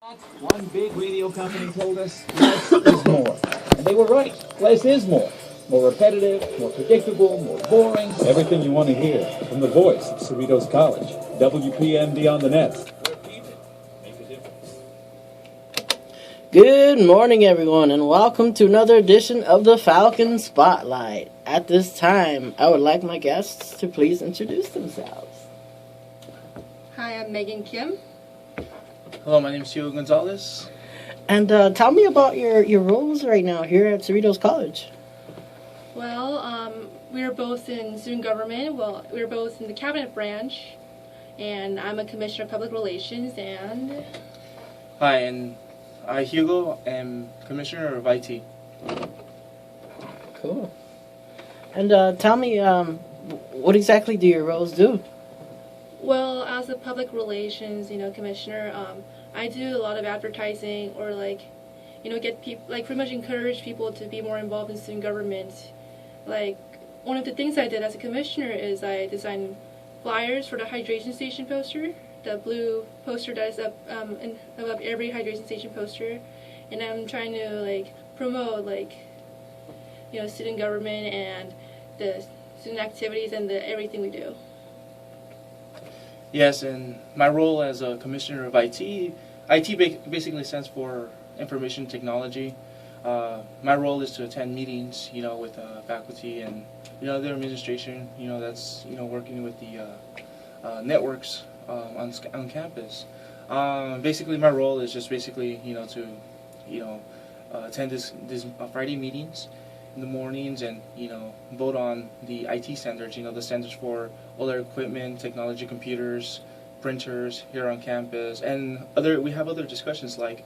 One big radio company told us less is more. And they were right. Less is more. More repetitive, more predictable, more boring. Everything you want to hear from the voice of Cerritos College. WPMD on the net. Good morning, everyone, and welcome to another edition of the Falcon Spotlight. At this time, I would like my guests to please introduce themselves. Hi, I'm Megan Kim. Hello, my name is Hugo Gonzalez. And tell me about your roles right now here at Cerritos College. Well, we are both in student government. Well, we're both in the cabinet branch, and I'm a commissioner of public relations. And Hi, and I, Hugo, am Commissioner of IT. Cool. And tell me, what exactly do your roles do? well, as a public relations, commissioner, I do a lot of advertising or get people pretty much encourage people to be more involved in student government. Like one of the things I did as a commissioner is I designed flyers for the hydration station poster, the blue poster that is up above every hydration station poster, and I'm trying to promote student government and the student activities and everything we do. Yes, and my role as a Commissioner of IT basically stands for Information Technology. My role is to attend meetings, with faculty and, the administration, that's, working with the networks on campus. Basically, my role is just basically, to, attend these Friday meetings in the mornings and, vote on the IT standards, the standards for all our equipment, technology, computers, printers here on campus, and we have other discussions like,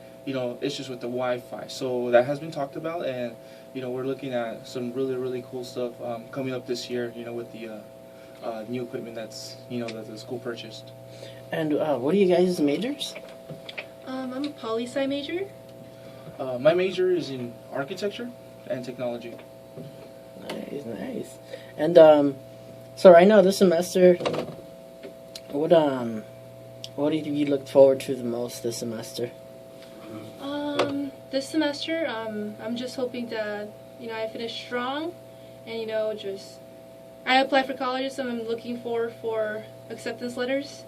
issues with the Wi-Fi. So that has been talked about, and, we're looking at some really, really cool stuff coming up this year, with the new equipment that's, that the school purchased. And what are you guys' majors? I'm a poli-sci major. My major is in architecture and technology. Nice. And so right now this semester, what do you look forward to the most this semester? This semester, I'm just hoping that I finish strong, and I apply for colleges, so I'm looking for acceptance letters.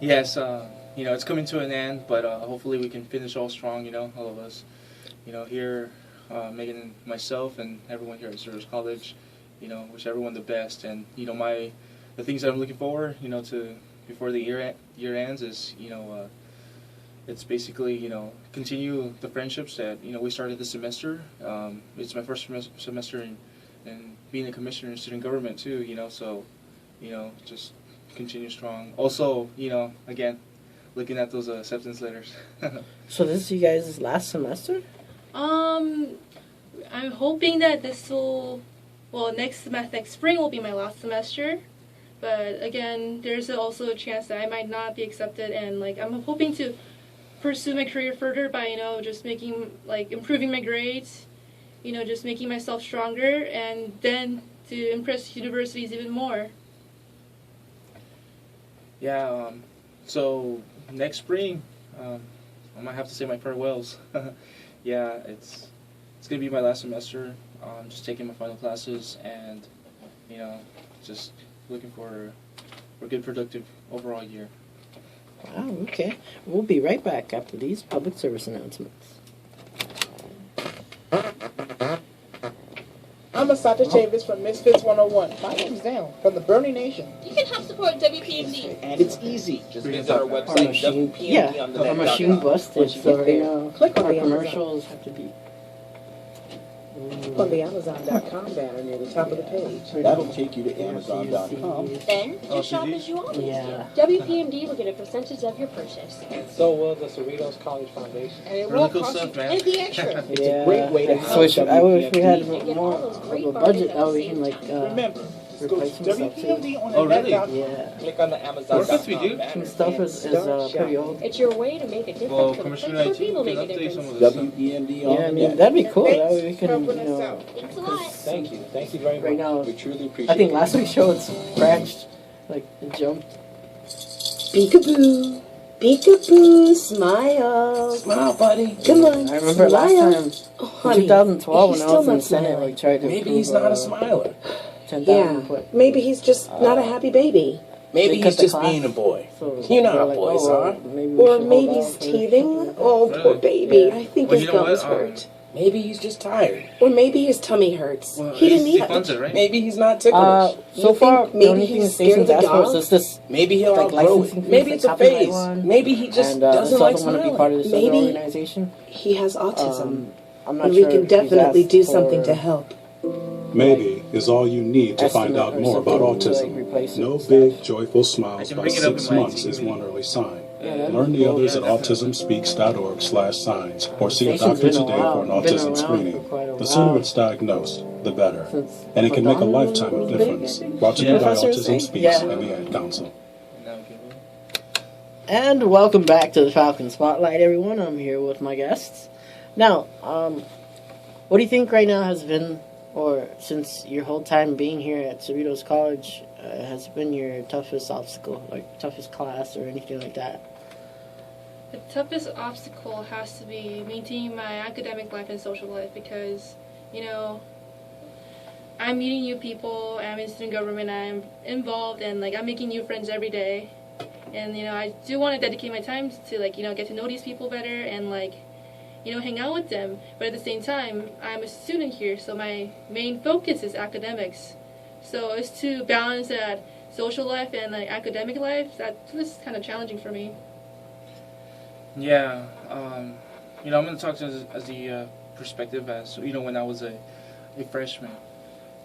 Yes, it's coming to an end, but hopefully we can finish all strong, all of us. Here, Megan and myself and everyone here at Cerritos College, wish everyone the best. And, the things that I'm looking forward, to before the year ends is, it's basically, continue the friendships that, we started this semester. It's my first semester in being a commissioner in student government too, so, just continue strong. Also, again, looking at those acceptance letters. So this is you guys' last semester? I'm hoping that next spring will be my last semester. But again, there's also a chance that I might not be accepted, and I'm hoping to pursue my career further by just improving my grades, just making myself stronger, and then to impress universities even more. Yeah. So next spring, I might have to say my farewells. Yeah, it's gonna be my last semester. Just taking my final classes and just looking for a good productive overall year. Wow, okay. We'll be right back after these public service announcements. I'm Asante Chavis from Misfits 101. My name's down from the Burning Nation. You can help support WPMD. And it's easy. Just visit our Our website, machine, WPMD. our machine busted, so click on our the commercials have to be. on the Amazon.com banner near the top of the page. That'll take you to Amazon.com. Then just shop as you always Yeah. do. WPMD will get a percentage of your purchase. So will the Cerritos College Foundation. And it Really won't cool cost stuff, you man. And the extra. It's a great way to help I wish we had WPMD. more of a budget that we can Remember, go to replace some stuff too. WPMD on Oh, really? Yeah. Click on the Amazon.com What we do? Some stuff is pretty old. It's your way to make a difference Well, for the Commissioner place IT where people can make a update some difference. of this stuff. WPMD Yeah, on I the mean, net. that'd be cool. That Thanks way we can, for helping us out. Thanks a lot. Thank you. Thank you very much. right now, We truly appreciate I think it. last week's show it's branched, it jumped. Peekaboo. Peekaboo, smile. Smile, buddy. Come on, I remember smile. last time, Oh, in honey, 2012, he's when I still was in not the Senate, smiling. like, tried to Maybe approve, he's not a smiler. 10,000 Yeah, put. maybe he's just not a happy baby. Maybe They cut he's the just class. being a boy. So You know we're how like, boys oh, well, are. maybe we Or should maybe hold he's out for teething. Oh, Really? poor baby. Yeah. I think Well, his you know gums what? hurt. Maybe he's just tired. Or maybe his tummy hurts. Well, He didn't he eat funds it. it, right? Maybe he's not ticklish. So You far, think the maybe only thing the he's scared of station's the asked for dog? is this, Maybe he'll like, outgrow licensing it. fees, Maybe like it's a copyright phase. one. Maybe he just And doesn't this like other want to be smiling. part of this other Maybe organization. He has autism. I'm not And sure we can if he's definitely asked do something for to help. Maybe is all you need to find estimate out or more about something to, like, autism. replace No it. big, joyful I smiles can by bring it up 6 in my months is TV. one early sign. Yeah, that'd Learn be the cool. others at Yeah, definitely. autismspeaks.org/signs or see a Station's doctor been today around- for an been autism around screening. for quite a The sooner while. it's diagnosed, the better. Since And it can make a Madonna lifetime of was big, difference. I think. Brought to you Yeah. by Professor Autism Singh? Speaks Yeah. and the Ad Council. No, okay, well. And welcome back to the Falcon Spotlight, everyone. I'm here with my guests. Now, what do you think right now has been, or since your whole time being here at Cerritos College, has been your toughest obstacle, like toughest class or anything like that? The toughest obstacle has to be maintaining my academic life and social life because, you know, I'm meeting new people, I'm in student government, I'm involved, and, like, I'm making new friends every day. And, you know, I do want to dedicate my time to, like, you know, get to know these people better and, like, you know, hang out with them. But at the same time, I'm a student here, so my main focus is academics. So it's to balance that social life and, like, academic life, that's kind of challenging for me. Yeah, you know, I'm going to talk to as the perspective as, you know, when I was a freshman.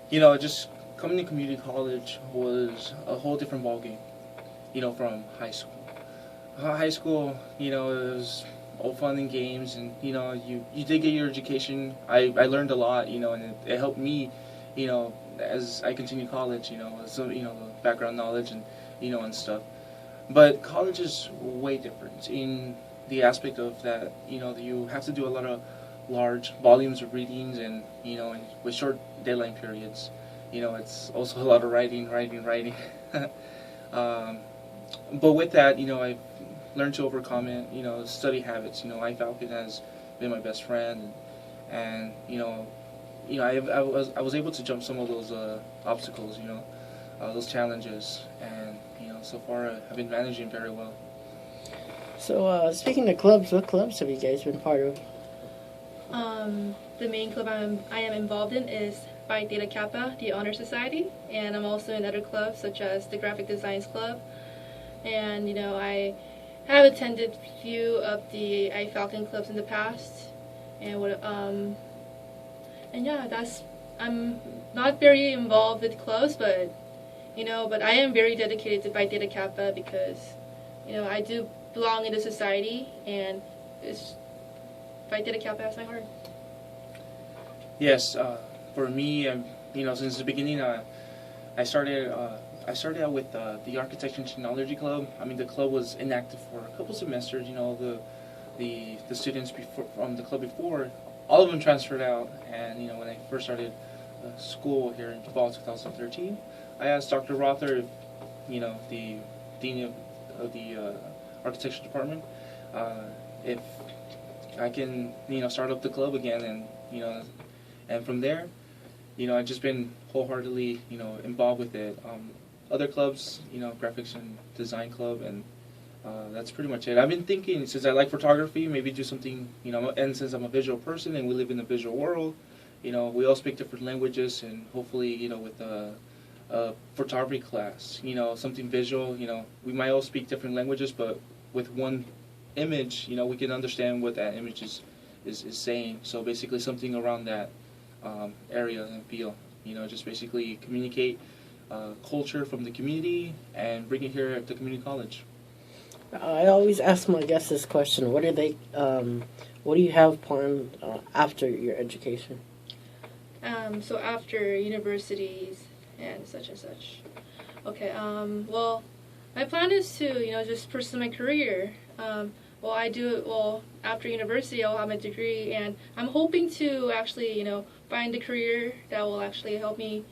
You know, just coming to community college was a whole different ballgame, you know, from high school. High school, you know, it was all fun and games, and, you know, you did get your education. I learned a lot, you know, and it helped me, you know, as I continue college, you know, so, you know, the background knowledge and, you know, and stuff. But college is way different in the aspect of that, you know, you have to do a lot of large volumes of readings and, you know, and with short deadline periods. You know, it's also a lot of writing. But with that, you know, I've learned to overcome it, you know, study habits. You know, iFalcon has been my best friend, and you know, I was able to jump some of those obstacles, you know, those challenges, and, you know, so far I've been managing very well. So, speaking of clubs, what clubs have you guys been part of? The main club I am involved in is Phi Theta Kappa, the Honor Society, and I'm also in other clubs such as the Graphic Designs Club. And, you know, I have attended a few of the iFalcon clubs in the past, and yeah, I'm not very involved with clubs, but, you know, but I am very dedicated to Phi Theta Kappa because, you know, I do belong in the society, and Phi Theta Kappa has my heart. Yes, for me, you know, since the beginning, I started out with the Architecture and Technology Club. I mean, the club was inactive for a couple semesters. You know, the students from the club before, all of them transferred out. And, you know, when I first started school here in fall 2013, I asked Dr. Rother, if, you know, the dean of the architecture department, if I can, you know, start up the club again, and, you know, and from there, you know, I've just been wholeheartedly, you know, involved with it. Other clubs, you know, graphics and design club, and that's pretty much it. I've been thinking, since I like photography, maybe do something, you know, and since I'm a visual person and we live in a visual world, you know, we all speak different languages, and hopefully, you know, with a photography class, you know, something visual, you know, we might all speak different languages, but with one image, you know, we can understand what that image is saying. So basically something around that area and feel, you know, just basically communicate culture from the community and bring it here at the community college. I always ask my guests this question: what do you have planned after your education? So after universities and such. Okay, well, my plan is to, you know, just pursue my career. After university, I'll have my degree, and I'm hoping to actually, you know, find a career that will actually help me,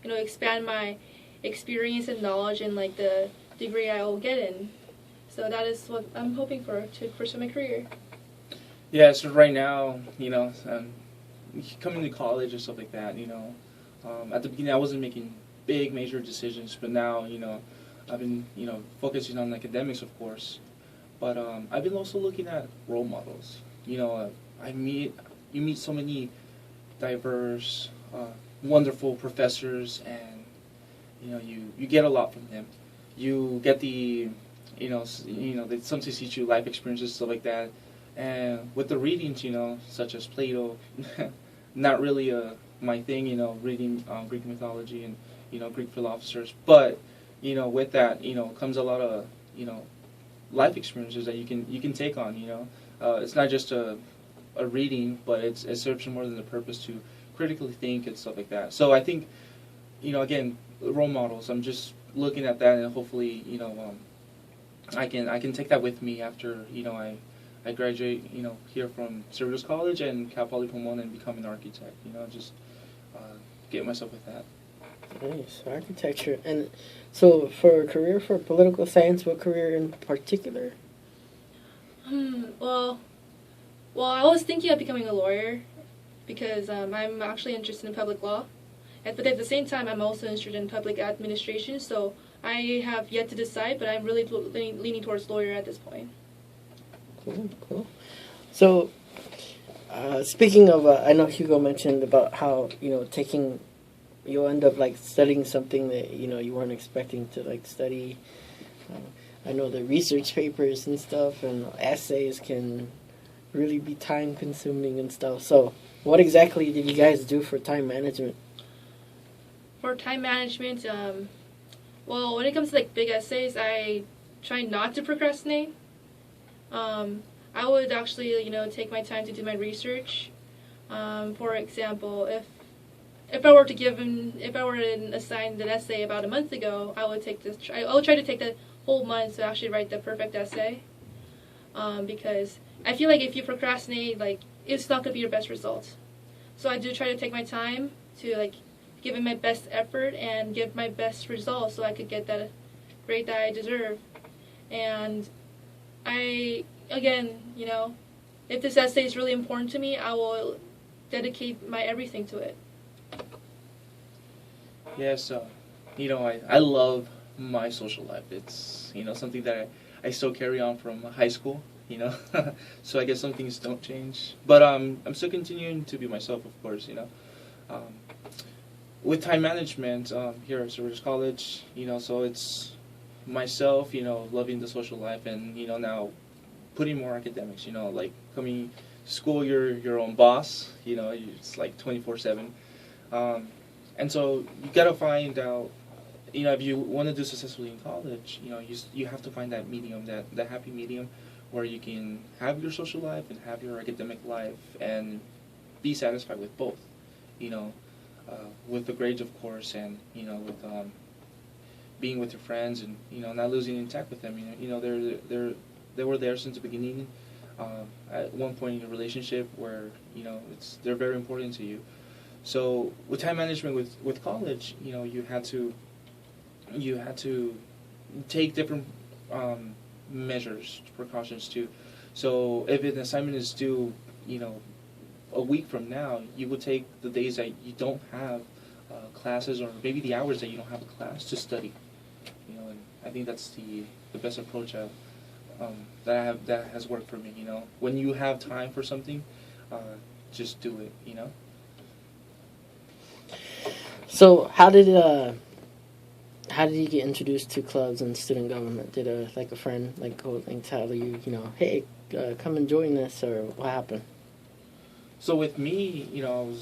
you know, expand my experience and knowledge in, like, the degree I will get in. So that is what I'm hoping for to pursue my career. Yeah, so right now, coming to college and stuff like that, at the beginning I wasn't making big major decisions, but now, I've been, focusing on academics, of course, but I've been also looking at role models. You meet so many diverse, wonderful professors, and you get a lot from them. You get the, they sometimes teach you life experiences, stuff like that. And with the readings, such as Plato, not really my thing, reading Greek mythology and, Greek philosophers. But, with that, comes a lot of, life experiences that you can take on, It's not just a reading, but it serves more than the purpose to critically think and stuff like that. So I think, again, role models, I'm just looking at that, and hopefully, I can take that with me after, I graduate, here from Cerritos College and Cal Poly Pomona and become an architect. Just get myself with that. Nice, architecture. And so, for a career for political science, what career in particular? Well, I was thinking of becoming a lawyer because I'm actually interested in public law. But at the same time, I'm also interested in public administration. So I have yet to decide, but I'm really leaning towards lawyer at this point. Cool. So, speaking of, I know Hugo mentioned about how, you'll end up, studying something that, you weren't expecting to, study. I know the research papers and stuff and essays can really be time-consuming and stuff. So, what exactly did you guys do for time management? For time management, well, when it comes to, big essays, I try not to procrastinate. I would actually, take my time to do my research. For example, if I were assigned an essay about a month ago, I would try to take the whole month to actually write the perfect essay. Because I feel like if you procrastinate, it's not gonna be your best result. So I do try to take my time to give it my best effort and give my best result so I could get that grade that I deserve. And again, if this essay is really important to me, I will dedicate my everything to it. Yeah, so, I love my social life. It's, something that I still carry on from high school, so I guess some things don't change. But I'm still continuing to be myself, of course, With time management here at Cerritos College, so it's myself, loving the social life and, now putting more academics, coming to school, you're your own boss, it's 24/7. And so you gotta find out, if you want to do successfully in college, you have to find that medium, that happy medium where you can have your social life and have your academic life and be satisfied with both, with the grades, of course, and, with being with your friends and, not losing intact with them. They were there since the beginning. At one point in a relationship where, they're very important to you. So with time management with college, you had to take different measures, precautions too. So if an assignment is due, a week from now, you would take the days that you don't have classes, or maybe the hours that you don't have a class, to study. And I think that's the best approach that has worked for me. When you have time for something, just do it. So how did you get introduced to clubs and student government? Did a friend go and tell you, hey, come and join this, or what happened? So with me, I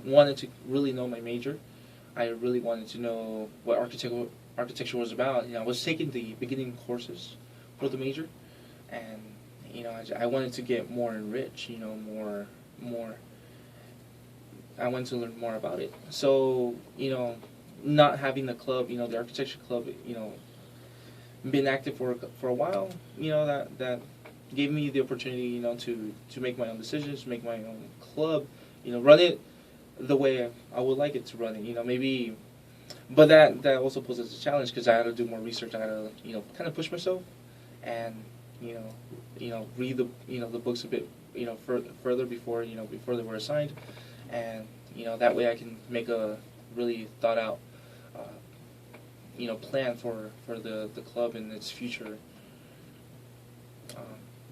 wanted to really know my major. I really wanted to know what architecture was about. I was taking the beginning courses for the major, and I wanted to get more enriched. More. I wanted to learn more about it. So not having the club, the architecture club, been active for a while, that gave me the opportunity, to make my own decisions, make my own club, run it the way I would like it to run it. Maybe but that also poses a challenge because I had to do more research. I had to kind of push myself, and read the books a bit further before before they were assigned, and that way I can make a really thought out plan for the club and its future.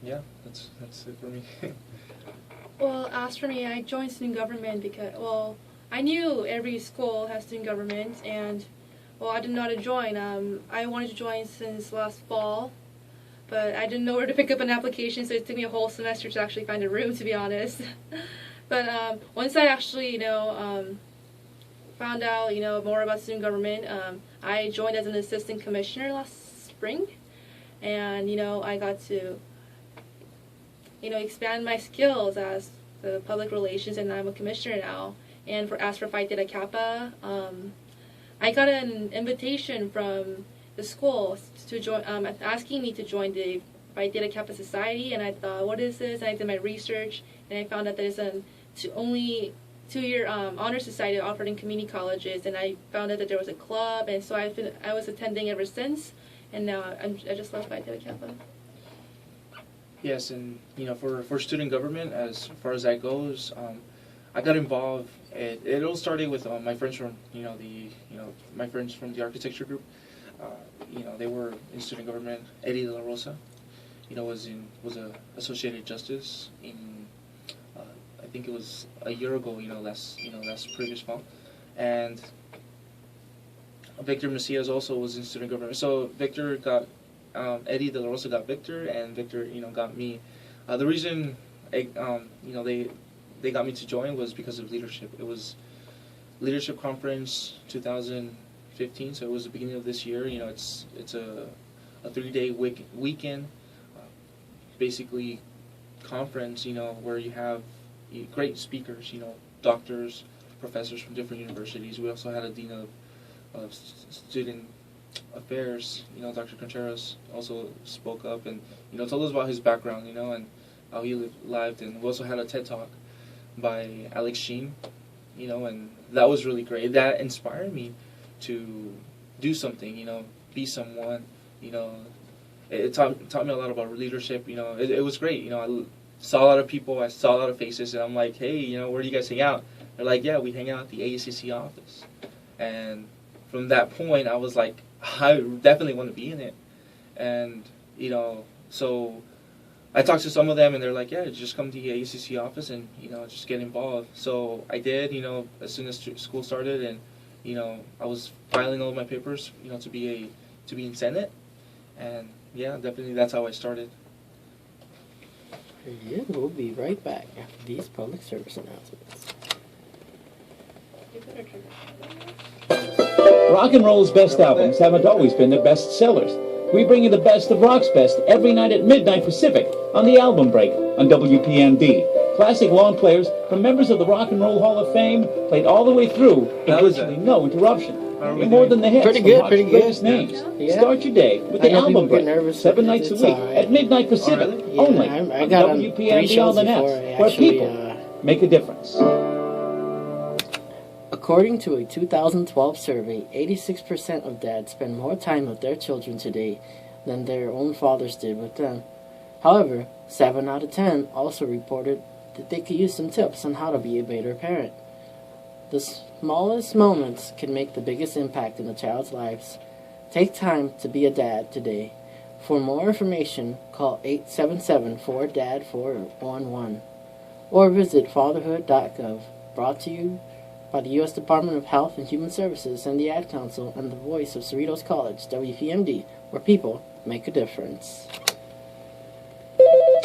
Yeah, that's it for me. Well, as for me, I joined student government because, well, I knew every school has student government, and, well, I didn't know how to join. I wanted to join since last fall, but I didn't know where to pick up an application, so it took me a whole semester to actually find a room, to be honest. But once I actually, found out, more about student government, I joined as an assistant commissioner last spring, and, I got to expand my skills as the public relations, and I'm a commissioner now. And as for Phi Theta Kappa, I got an invitation from the school to join, asking me to join the Phi Theta Kappa Society, and I thought, what is this? And I did my research, and I found out there's only 2-year honor society offered in community colleges, and I found out that there was a club, and so I was attending ever since, and now I just love Phi Theta Kappa. Yes, and for student government, as far as that goes, I got involved. It all started with my friends from my friends from the architecture group. They were in student government. Eddie De La Rosa, was a Associated Justice in I think it was a year ago. Last previous fall, and Victor Macias also was in student government. So Victor got. Eddie De La Rosa got Victor, and Victor, got me. The reason, they got me to join was because of leadership. It was Leadership Conference 2015, so it was the beginning of this year. It's a 3-day weekend, basically conference. Where you have great speakers. Doctors, professors from different universities. We also had a dean of student affairs, Dr. Contreras also spoke up and, told us about his background, and how he lived. And we also had a TED Talk by Alex Sheen, and that was really great. That inspired me to do something, be someone, It taught me a lot about leadership, It was great, I saw a lot of people, I saw a lot of faces, and I'm like, hey, where do you guys hang out? They're like, yeah, we hang out at the AACC office. And from that point, I was like, I definitely want to be in it. And, so I talked to some of them, and they're like, yeah, just come to the AACC office and, just get involved. So I did, as soon as school started, and, I was filing all of my papers, to be in Senate. And, yeah, definitely that's how I started. Yeah, we'll be right back after these public service announcements. Rock and roll's best albums haven't always been the best sellers. We bring you the best of rock's best every night at midnight Pacific on the Album Break on WPMD. Classic long players from members of the Rock and Roll Hall of Fame played all the way through with virtually no interruption. You're more than the hits Pretty from good, rock's pretty good. greatest names. Yeah. Start your day with the Album Break, 7 nights a week at midnight Pacific, Yeah, only I on got on 3 WPMD shows on the before net, I where actually, people make a difference. According to a 2012 survey, 86% of dads spend more time with their children today than their own fathers did with them. However, 7 out of 10 also reported that they could use some tips on how to be a better parent. The smallest moments can make the biggest impact in a child's lives. Take time to be a dad today. For more information, call 877-4DAD-411 or visit fatherhood.gov. Brought to you by the U.S. Department of Health and Human Services and the Ad Council and the voice of Cerritos College, WPMD, where people make a difference.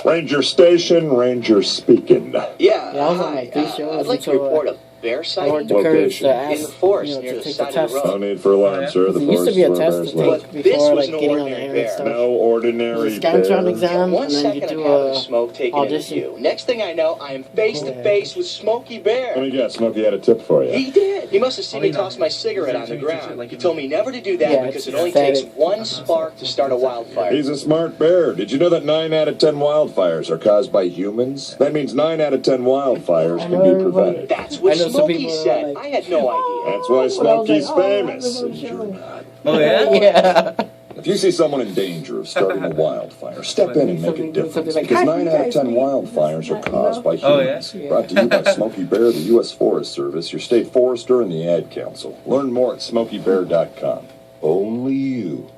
Ranger Station, Ranger speaking. Yeah, I was on like 3 shows I'd like to until report a bear I sighting worked the courage to ask, in the forest to near the take side the of the test. road. No need for alarm, sir. The There used to forest be a is where test bears to live. take This before was like no getting on the ordinary air and bear. stuff. No ordinary The Scantron bears. exam, One and then you second do I'm having a smoke taken into audition. view. Next thing I know, I am face to face with Smokey Bear. Let me guess, Smokey had a tip for you. He did. He must have seen Oh, me you know. toss my cigarette on the ground. Like, He told me never to do that Yeah, because it's it only static. takes one spark to start a wildfire. He's a smart bear. Did you know that 9 out of 10 wildfires are caused by humans? That means 9 out of 10 wildfires can be prevented. That's what I know some Smokey people are said. like, I had no idea. That's why But I was like, Smokey's oh, famous. I'm And you're sure. not. Oh yeah. Yeah. If you see someone in danger of starting a wildfire, step in and make a Something difference. like, Because "Hi, 9 you out of guys 10 need wildfires are this, caused by Oh, yeah? humans. Yeah. Brought to you by Smokey Bear, the U.S. Forest Service, your state forester, and the Ad Council. Learn more at SmokeyBear.com. Only you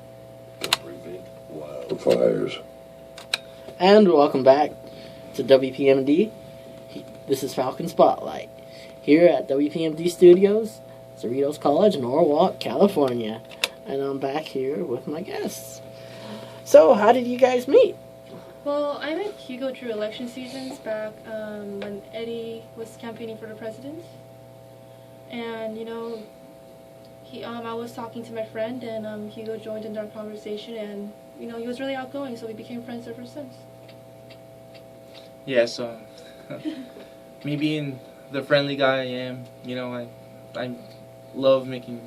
can prevent wildfires. And welcome back to WPMD. This is Falcon Spotlight here at WPMD Studios, Cerritos College, Norwalk, California. And I'm back here with my guests. So, how did you guys meet? Well, I met Hugo through election seasons back when Eddie was campaigning for the president. And, you know, I was talking to my friend, and Hugo joined in our conversation, and, you know, he was really outgoing, so we became friends ever since. Yeah, so me being the friendly guy I am, you know, I love making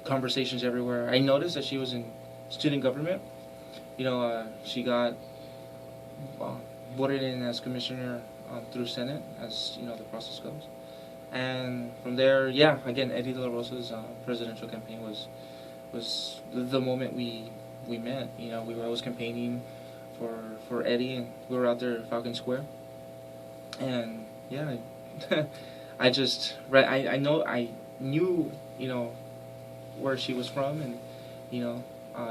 conversations everywhere. I noticed that she was in student government. You know, she got voted in as commissioner through Senate, as you know the process goes. And from there, yeah, again, Eddie De La Rosa's presidential campaign was the moment we met. You know, I was campaigning for Eddie, and we were out there at Falcon Square. And yeah, I knew, you know, where she was from, and you know,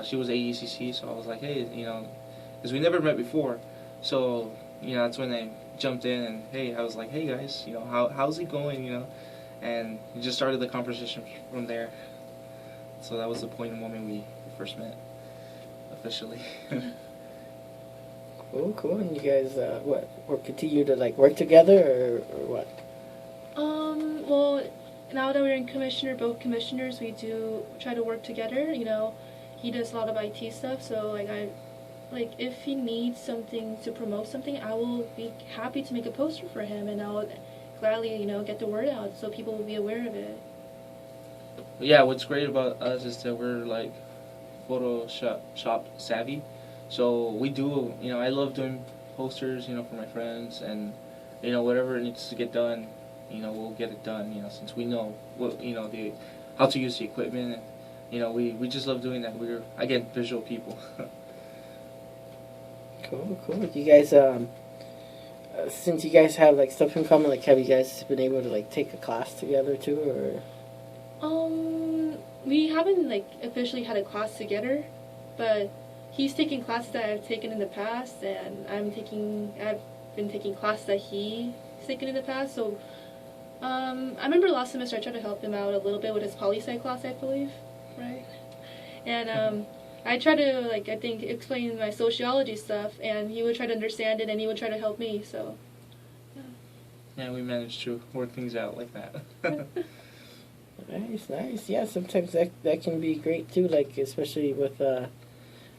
she was AECC, so I was like, hey, you know, because we never met before, so you know, that's when I jumped in, and hey, I was like, hey guys, you know, how's it going, you know, and we just started the conversation from there. So that was the point and moment we first met officially. Cool. And you guys, or continue to like work together, or what? Well, now that we're in both commissioners, we do try to work together. You know, he does a lot of IT stuff, so like if he needs something to promote something, I will be happy to make a poster for him, and I'll gladly, you know, get the word out so people will be aware of it. Yeah, what's great about us is that we're like Photoshop savvy. So we do, you know, I love doing posters, you know, for my friends, and you know, whatever needs to get done, you know, we'll get it done, you know, since we know what, you know, how to use the equipment, and you know, we just love doing that. We're, again, visual people. Cool. You guys, since you guys have like stuff in common, like have you guys been able to like take a class together too, or? We haven't like officially had a class together, but he's taking classes that I've taken in the past, and I've been taking classes that he's taken in the past. So, I remember last semester I tried to help him out a little bit with his poli-sci class, I believe, right? And I tried to like I think explain my sociology stuff, and he would try to understand it, and he would try to help me. So, yeah. Yeah, we managed to work things out like that. Nice. Yeah, sometimes that can be great too. Like especially with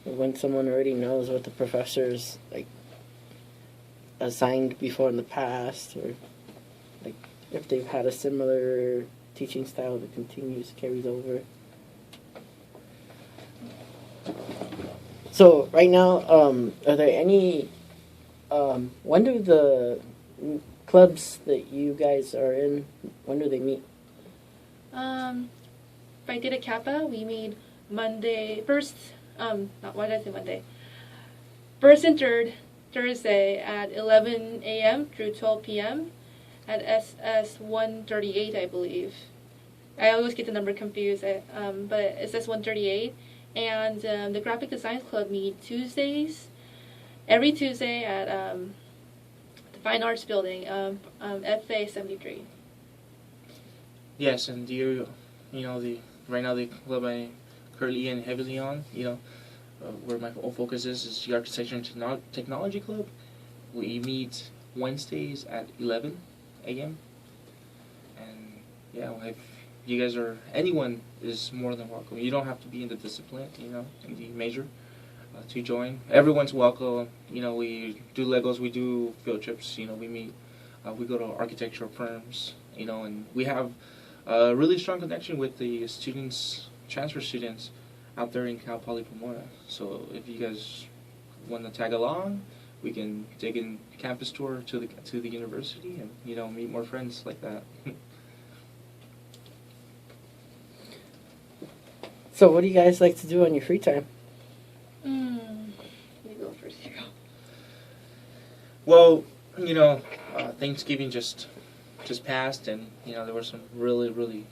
when someone already knows what the professor's like assigned before in the past, or like if they've had a similar teaching style that carries over. So right now, are there any? When do the clubs that you guys are in? When do they meet? By Theta Kappa, we meet Monday, first and third at 11 a.m. through 12 p.m. at SS 138, I believe. I always get the number confused, but it's SS 138. And the Graphic Design Club meet every Tuesday at the Fine Arts Building, FA 73. Yes, and right now the club I currently and heavily on, you know, where my whole focus is the Architecture and Technology Club. We meet Wednesdays at 11 a.m. And yeah, if you guys anyone is more than welcome. You don't have to be in the discipline, you know, in the major to join. Everyone's welcome. You know, we do Legos, we do field trips, you know, we meet, we go to architectural firms, you know, and we have a really strong connection with the transfer students out there in Cal Poly Pomona. So if you guys want to tag along, we can take a campus tour to the university and, you know, meet more friends like that. So, what do you guys like to do on your free time? You go first, Hugo. Well, Thanksgiving just passed, and there were some really really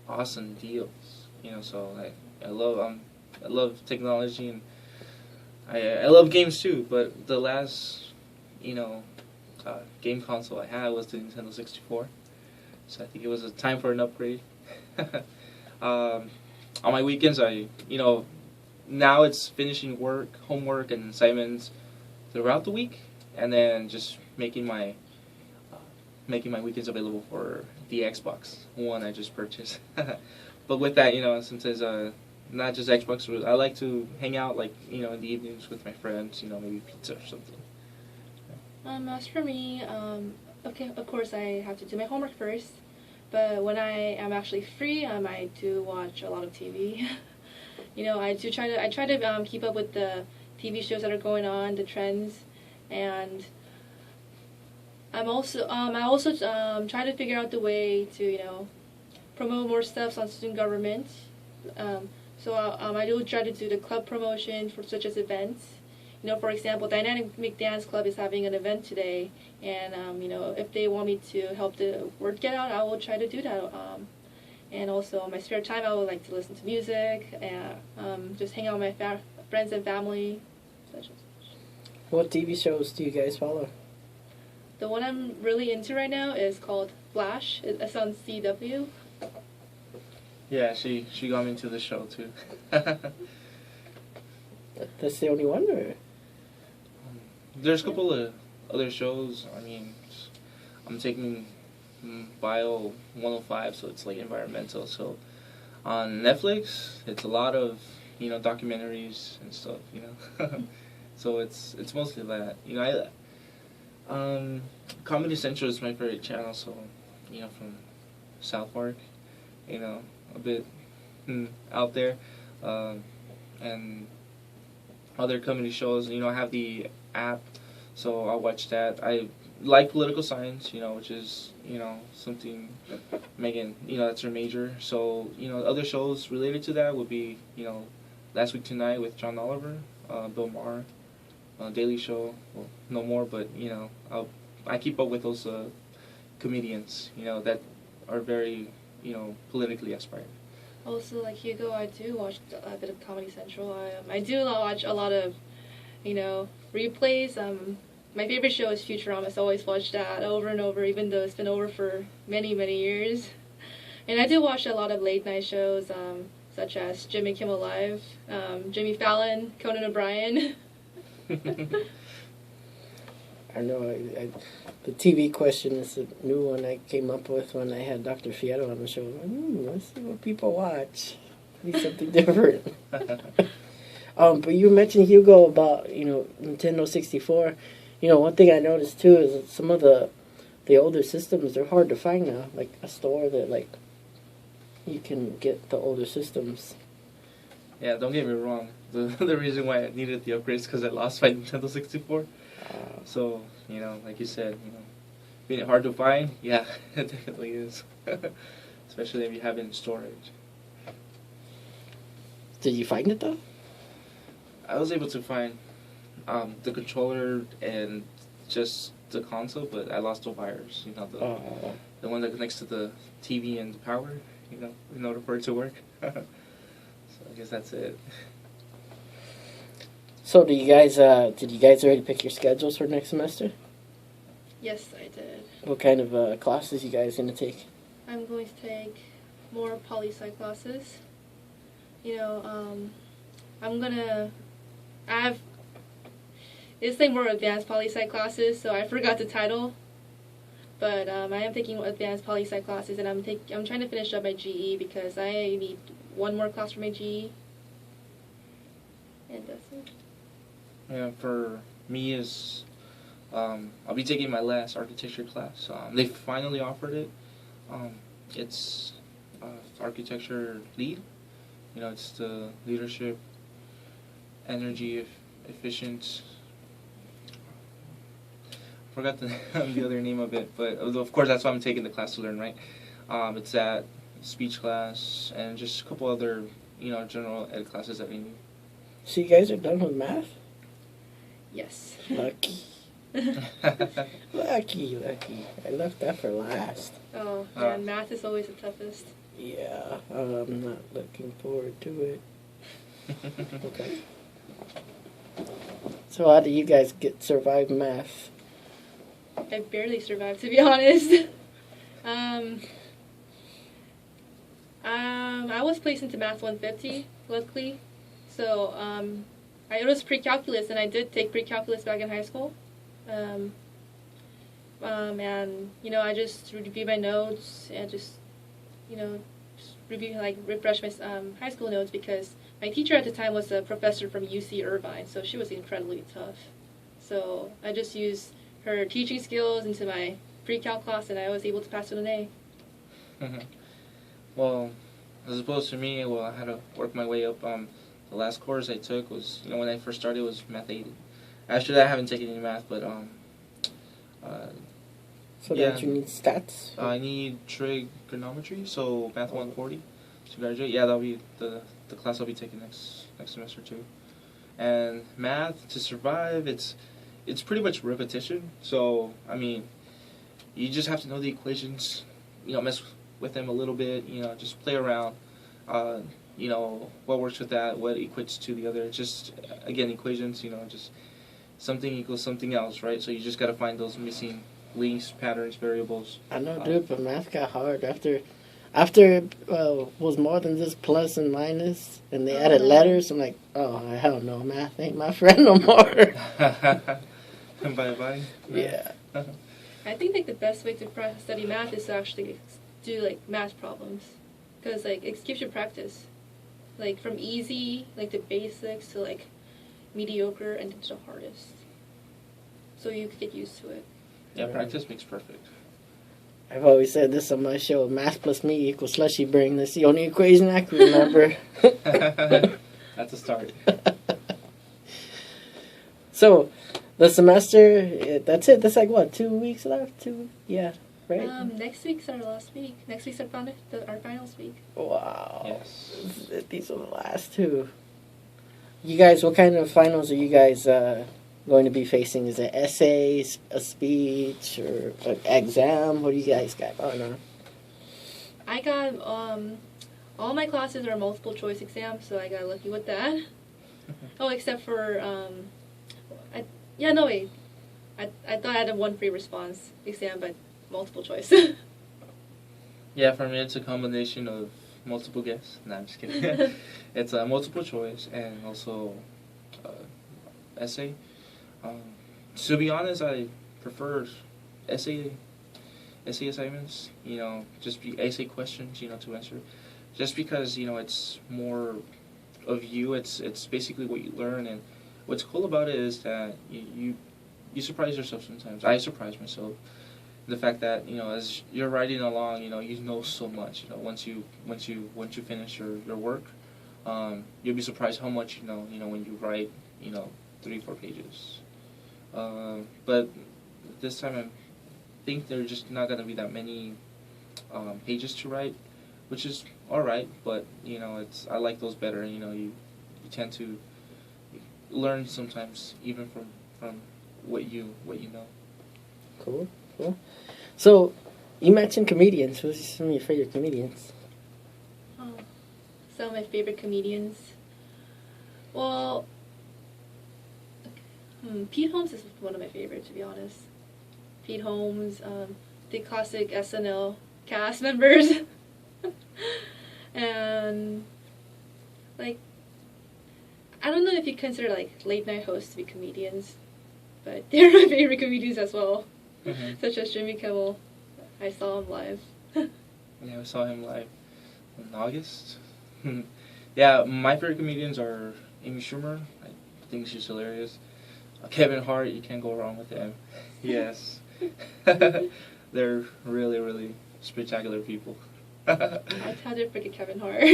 awesome deals. So I love technology, and I love games too. But the last game console I had was the Nintendo 64. So I think it was a time for an upgrade. On my weekends, now it's finishing homework, and assignments throughout the week, and then just making my weekends available for the Xbox One I just purchased. But with that, since it's not just Xbox, I like to hang out in the evenings with my friends. Maybe pizza or something. As for me, okay, of course I have to do my homework first. But when I am actually free, I do watch a lot of TV. I try to keep up with the TV shows that are going on, the trends, and I also try to figure out the way to promote more stuff on student government. So I do try to do the club promotion for such as events. For example, Dynamic Dance Club is having an event today, and if they want me to help the word get out, I will try to do that. And also, in my spare time, I would like to listen to music and just hang out with my friends and family. Such as. What TV shows do you guys follow? The one I'm really into right now is called Flash. It's on CW. Yeah, she got me into the show too. That's the only one, or? There's a couple of other shows. I'm taking Bio 105, so it's like environmental. So on Netflix, it's a lot of documentaries and stuff. So it's mostly that. Comedy Central is my favorite channel. So from South Park, a bit out there, and other comedy shows. I have the app, so I'll watch that. I like political science, which is something Megan, that's her major. So other shows related to that would be Last Week Tonight with John Oliver, Bill Maher, Daily Show. Well, no more, but I keep up with those comedians, that are very politically aspiring. Also, like Hugo, I do watch a bit of Comedy Central. I do watch a lot of, replays. My favorite show is Futurama, so I always watch that over and over, even though it's been over for many, many years. And I do watch a lot of late night shows, such as Jimmy Kimmel Live, Jimmy Fallon, Conan O'Brien. I know the TV question is a new one I came up with when I had Dr. Fierro on the show. Let's see what people watch. Be something different. But you mentioned, Hugo, about Nintendo 64. One thing I noticed too is that some of the older systems, they're hard to find now. Like a store that you can get the older systems. Yeah, don't get me wrong. The reason why I needed the upgrade is because I lost my Nintendo 64. So, like you said, being hard to find, yeah, it definitely is. Especially if you have it in storage. Did you find it, though? I was able to find the controller and just the console, but I lost the wires, the one that connects to the TV and the power, in order for it to work. So I guess that's it. So did you guys already pick your schedules for next semester? Yes, I did. What kind of classes you guys going to take? I'm going to take more poli-sci classes. It's like more advanced poli-sci classes, so I forgot the title. But I am taking advanced poli-sci classes, and I'm trying to finish up my GE because I need one more class for my GE. And that's it. Yeah, for me is I'll be taking my last architecture class. They finally offered it. It's architecture lead. It's the leadership, energy efficient. I forgot the other name of it, but of course that's why I'm taking the class to learn, right? It's that speech class and just a couple other general ed classes that we need. So you guys are done with math? Yes. Lucky. Lucky. I left that for last. Oh, man, math is always the toughest. Yeah, I'm not looking forward to it. Okay. So how do you guys survive math? I barely survived, to be honest. I was placed into Math 150, luckily. So, it was pre-calculus, and I did take pre-calculus back in high school. And, I just review my notes and just refresh my high school notes because my teacher at the time was a professor from UC Irvine, so she was incredibly tough. So I just used her teaching skills into my pre-cal class, and I was able to pass with an A. Well, as opposed to me, I had to work my way up. The last course I took was, when I first started, was Math 8. After that, I haven't taken any math, but so don't you need stats? I need trigonometry, so Math 140 to graduate. Yeah, that'll be the class I'll be taking next semester too. And math to survive, it's pretty much repetition. So you just have to know the equations. Mess with them a little bit. Just play around. What works with that, what equates to the other. It's just, again, equations. Just something equals something else, right? So you just got to find those missing links, patterns, variables. I know, dude, but math got hard after it was more than just plus and minus, and they added letters. I'm like, oh, hell no, math ain't my friend no more. Bye. Yeah. I think the best way to study math is to actually do math problems, because it gives you practice, from easy the basics to mediocre and to the hardest, so you could get used to it. Yeah, practice makes perfect. I've always said this on my show: math plus me equals slushy brain. That's the only equation I can remember. That's a start. So, the semester, that's it. That's 2 weeks left? Yeah, right? Next week's our last week. Next week's our finals week. Wow. Yes. These are the last 2. You guys, what kind of finals are you guys going to be facing? Is it essays, a speech, or an exam? What do you guys got going on? I got, all my classes are multiple choice exams, so I got lucky with that. Oh, except for, I thought I had a one free response exam, but multiple choice. Yeah, for me it's a combination of multiple guess. No, I'm just kidding. It's a multiple choice and also essay. To be honest, I prefer essay assignments. Just be essay questions. To answer, just because it's more of you. It's basically what you learn, and what's cool about it is that you surprise yourself sometimes. I surprise myself. The fact that as you're writing along, you know so much. Once you finish your work, you'll be surprised how much you know. When you write 3-4 pages. But this time I think there's just not gonna be that many pages to write, which is all right. But I like those better. You tend to learn sometimes even from what you know. Cool. So, you mentioned comedians. Who's some of your favorite comedians? Oh, some of my favorite comedians. Well, Pete Holmes is one of my favorites, to be honest. Pete Holmes, the classic SNL cast members, and I don't know if you consider late night hosts to be comedians, but they're my favorite comedians as well. Such as Jimmy Kimmel. I saw him live. Yeah, I saw him live in August. Yeah, my favorite comedians are Amy Schumer. I think she's hilarious. Kevin Hart, you can't go wrong with him. Yes. They're really, really spectacular people. How did I forget Kevin Hart?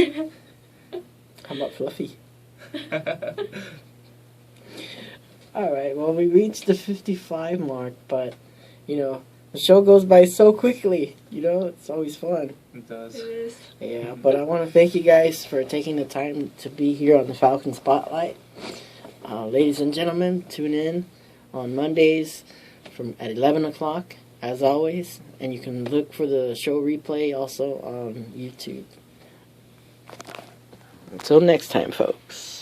How about Fluffy? Alright, well, we reached the 55 mark, but, The show goes by so quickly. You know, it's always fun. It does. It is. Yeah, but I want to thank you guys for taking the time to be here on the Falcon Spotlight. Ladies and gentlemen, tune in on Mondays at 11 o'clock, as always. And you can look for the show replay also on YouTube. Until next time, folks.